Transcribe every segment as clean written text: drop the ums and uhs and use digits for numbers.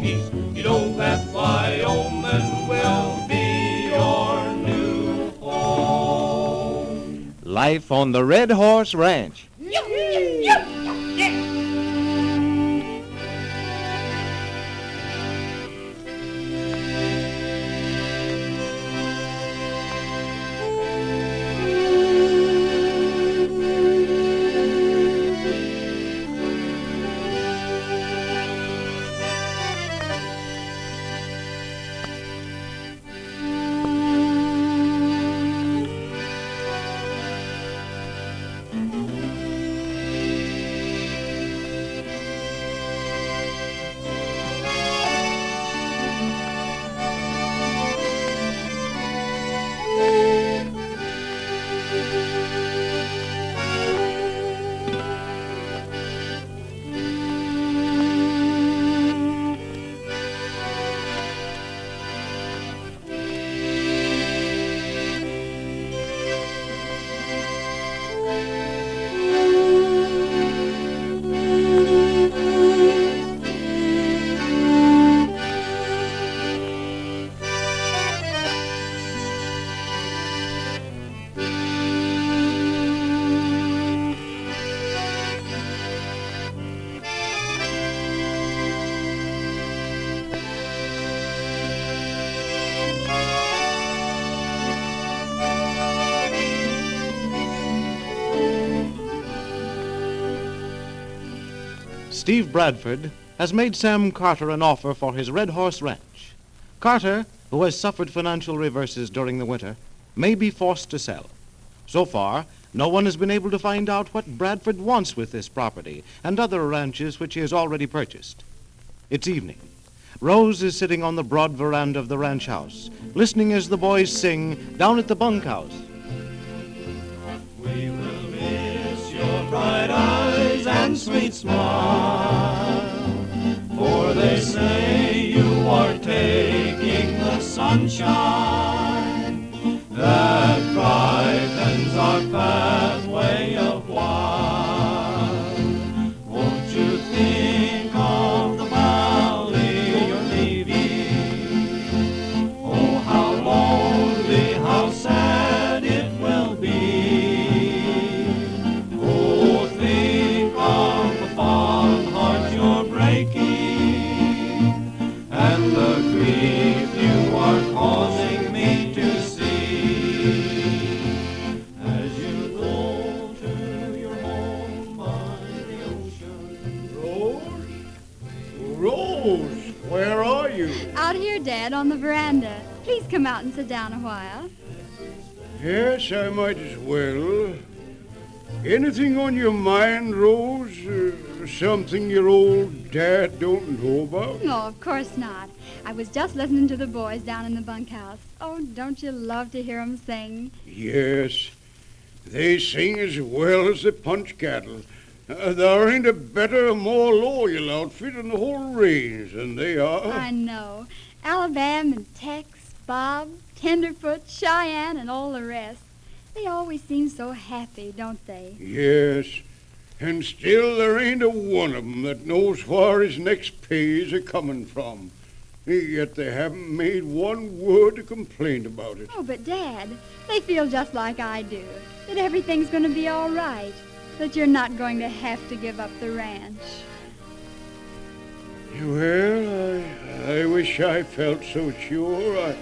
peace. You know that Wyoming will be your new home. Life on the Red Horse Ranch. Steve Bradford has made Sam Carter an offer for his Red Horse Ranch. Carter, who has suffered financial reverses during the winter, may be forced to sell. So far, no one has been able to find out what Bradford wants with this property and other ranches which he has already purchased. It's evening. Rose is sitting on the broad veranda of the ranch house, listening as the boys sing down at the bunkhouse. We will miss your bright eyes and sweet smile, for they say you are taking the sunshine that brightens our pathway a while. Won't you think of the valley you're leaving? Oh, how lonely, how sad it will be. Oh, think of the fond heart you're breaking and the grief you are causing me to see. As you go to your home by the ocean. Rose, where are you? Out here, Dad, on the veranda. Please come out and sit down a while. Yes, I might as well. Anything on your mind, Rose? Something your old dad don't know about? No, of course not. I was just listening to the boys down in the bunkhouse. Oh, don't you love to hear 'em sing? Yes, they sing as well as they punch cattle. There ain't a better, more loyal outfit in the whole range than they are. I know. Alabam and Tex, Bob, Tenderfoot, Cheyenne, and all the rest. They always seem so happy, don't they? Yes, and still there ain't a one of 'em that knows where his next pays are coming from. Yet they haven't made one word of complaint about it. Oh, but Dad, they feel just like I do, that everything's going to be all right, that you're not going to have to give up the ranch. Well, I wish I felt so sure.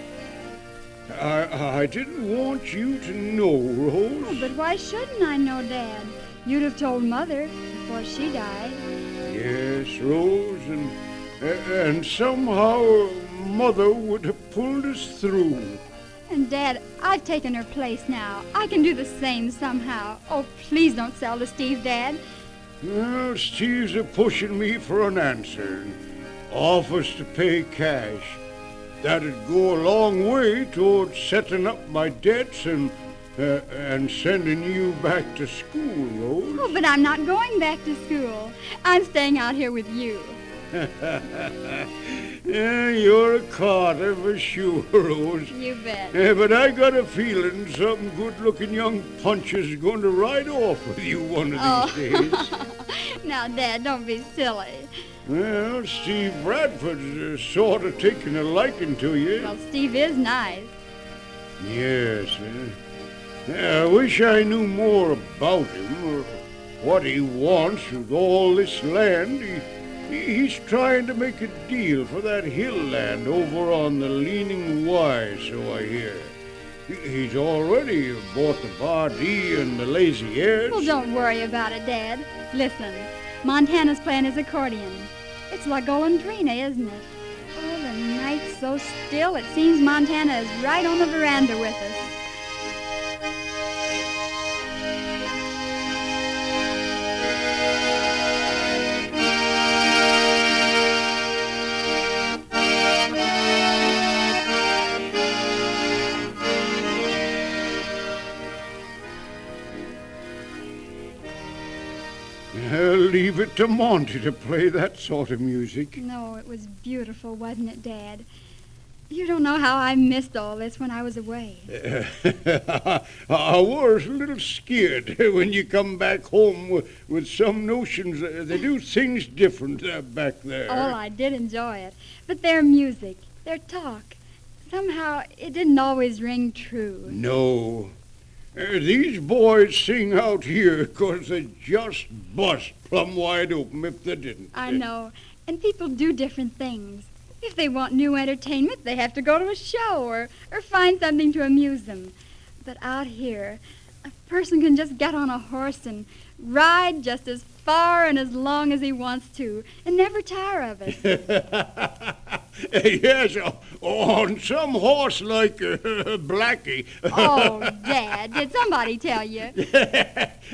I didn't want you to know, Rose. Oh, but why shouldn't I know, Dad? You'd have told Mother before she died. Yes, Rose, and somehow Mother would have pulled us through. And, Dad, I've taken her place now. I can do the same somehow. Oh, please don't sell to Steve, Dad. Well, Steve's pushing me for an answer. Offers to pay cash. That'd go a long way toward settling up my debts and sending you back to school, Rose. Oh, but I'm not going back to school. I'm staying out here with you. Yeah, you're a Carter for sure, Rose. You bet. But I got a feeling some good-looking young puncher's going to ride off with you one of these days. Now, Dad, don't be silly. Well, Steve Bradford's sort of taking a liking to you. Well, Steve is nice. Yes, I wish I knew more about him, or what he wants with all this land. He's trying to make a deal for that hill land over on the Leaning Y, so I hear. He's already bought the Bardee and the Lazy Edge. Well, don't worry about it, Dad. Listen, Montana's playing his accordion. It's La Golondrina, isn't it? Oh, the night's so still, it seems Montana is right on the veranda with us. Leave it to Monty to play that sort of music. No, it was beautiful, wasn't it, Dad? You don't know how I missed all this when I was away. I was a little scared when you come back home with some notions. They do things different back there. Oh, I did enjoy it. But their music, their talk, somehow it didn't always ring true. No. These boys sing out here 'cause they just bust plumb wide open if they didn't. I know. And people do different things. If they want new entertainment, they have to go to a show or find something to amuse them. But out here, a person can just get on a horse and ride just as far and as long as he wants to and never tire of it. Yes, on some horse like Blackie. Oh, Dad, did somebody tell you?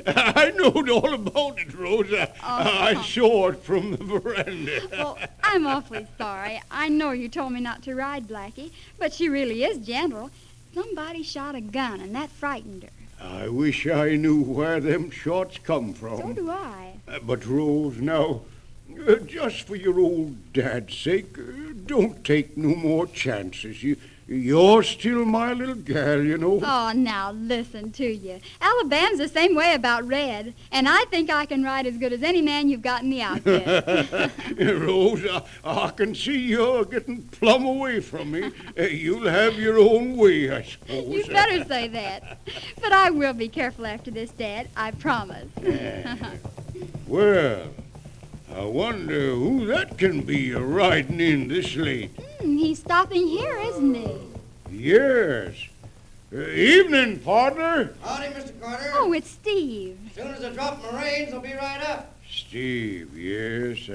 I knowed all about it, Rosa. I saw it from the veranda. Well, I'm awfully sorry. I know you told me not to ride Blackie, but she really is gentle. Somebody shot a gun, and that frightened her. I wish I knew where them shots come from. So do I. But, Rose, now, just for your old dad's sake, don't take no more chances. You're still my little gal, you know. Oh, now listen to you. Alabam's the same way about Red, and I think I can ride as good as any man you've got in the outfit. Rose, I can see you're getting plumb away from me. You'll have your own way, I suppose. You better say that. But I will be careful after this, Dad. I promise. Well, I wonder who that can be riding in this late. He's stopping here, isn't he? Yes. Evening, partner. Howdy, Mr. Carter. Oh, it's Steve. As soon as I drop my reins, I'll be right up. Steve, yes.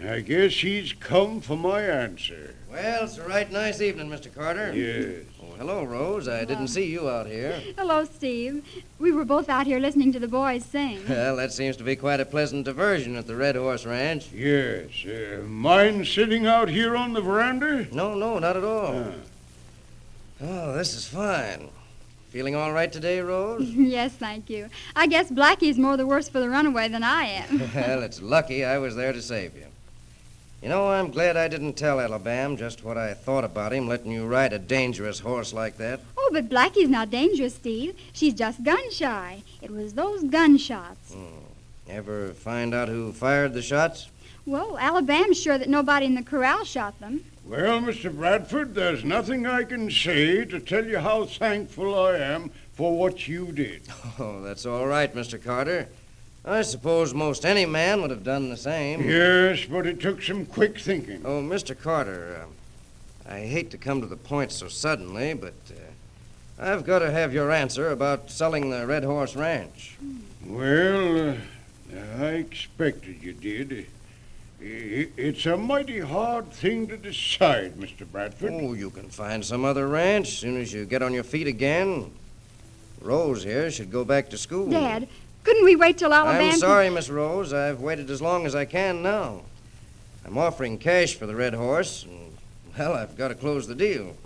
I guess he's come for my answer. Well, it's a right nice evening, Mr. Carter. Yes. Oh, hello, Rose. I didn't see you out here. Hello, Steve. We were both out here listening to the boys sing. Well, that seems to be quite a pleasant diversion at the Red Horse Ranch. Yes. Mind sitting out here on the veranda? No, not at all. Oh, this is fine. Feeling all right today, Rose? Yes, thank you. I guess Blackie's more the worse for the runaway than I am. Well, it's lucky I was there to save you. You know, I'm glad I didn't tell Alabam just what I thought about him letting you ride a dangerous horse like that. Oh, but Blackie's not dangerous, Steve. She's just gun-shy. It was those gunshots. Ever find out who fired the shots? Well, Alabam's sure that nobody in the corral shot them. Well, Mr. Bradford, there's nothing I can say to tell you how thankful I am for what you did. Oh, that's all right, Mr. Carter. I suppose most any man would have done the same. Yes, but it took some quick thinking. Oh, Mr. Carter, I hate to come to the point so suddenly, but I've got to have your answer about selling the Red Horse Ranch. Well, I expected you did. It's a mighty hard thing to decide, Mr. Bradford. Oh, you can find some other ranch as soon as you get on your feet again. Rose here should go back to school. Dad, couldn't we wait till Alabam... I'm sorry, Miss Rose. I've waited as long as I can now. I'm offering cash for the Red Horse, and, well, I've got to close the deal.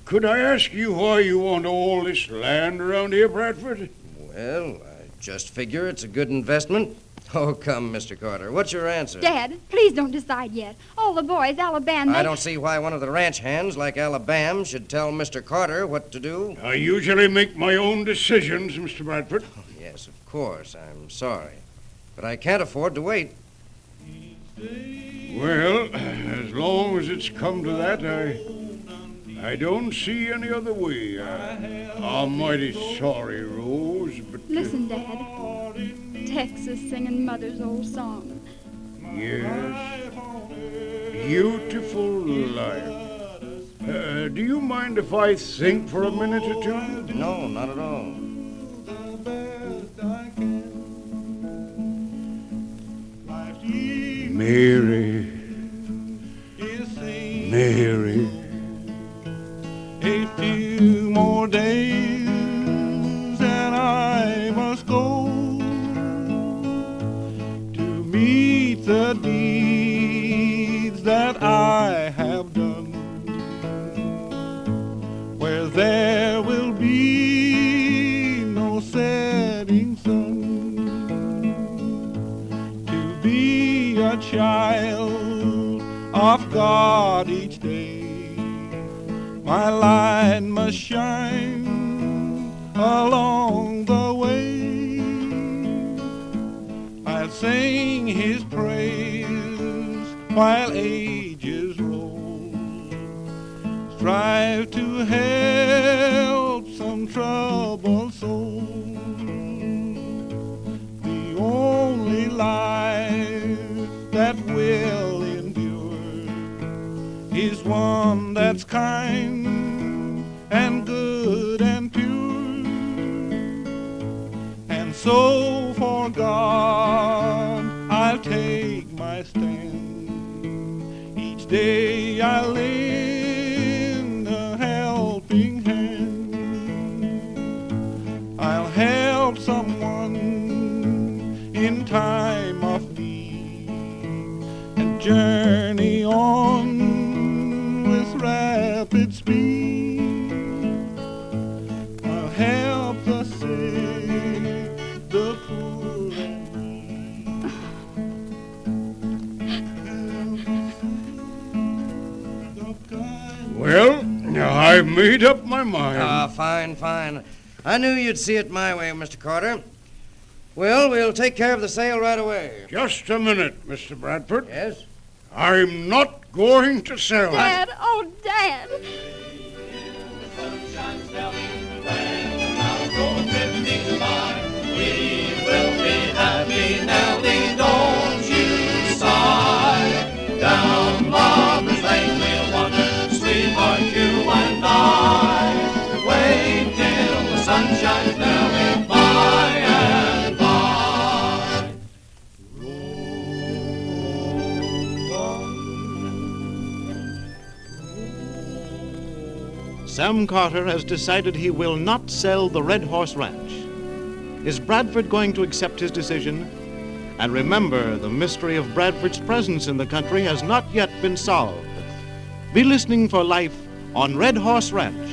Could I ask you why you want all this land around here, Bradford? Well, I just figure it's a good investment. Oh, come, Mr. Carter. What's your answer? Dad, please don't decide yet. All the boys, Alabam... I don't see why one of the ranch hands like Alabam should tell Mr. Carter what to do. I usually make my own decisions, Mr. Bradford. Oh, yes, of course. I'm sorry. but I can't afford to wait. Well, as long as it's come to that, I don't see any other way. I'm mighty sorry, Rose, but... Listen, Dad. Texas singing Mother's old song. Yes. Beautiful life. Do you mind if I think for a minute or two? No, not at all. Mary, Mary, A few more days and I must go to meet the deeds that I have done, where there will be no setting sun, to be a child of God each day. My light must shine along the way. I'll sing his praise while ages roll. Strive to help some troubled soul. The only life that will endure is one that's kind and good and pure. And so for God I'll take my stand. Each day I'll lend a helping hand. I'll help someone in time of need and journey on with rapid speed. I'll help the sick, the poor and needy. Well, I've made up my mind. Fine, fine. I knew you'd see it my way, Mr. Carter. Well, we'll take care of the sale right away. Just a minute, Mr. Bradford. Yes? I'm not going to sell. Dad, oh, Dad. Sunshine down in the rain, I'll go drifting by. We will be happy, Nellie, don't you sigh. Down Lover's Lane we'll wander, sweetheart, you and I. Wait till the sun shines, Nellie, by and by. Sam Carter has decided he will not sell the Red Horse Ranch. Is Bradford going to accept his decision? And remember, the mystery of Bradford's presence in the country has not yet been solved. Be listening for Life on Red Horse Ranch.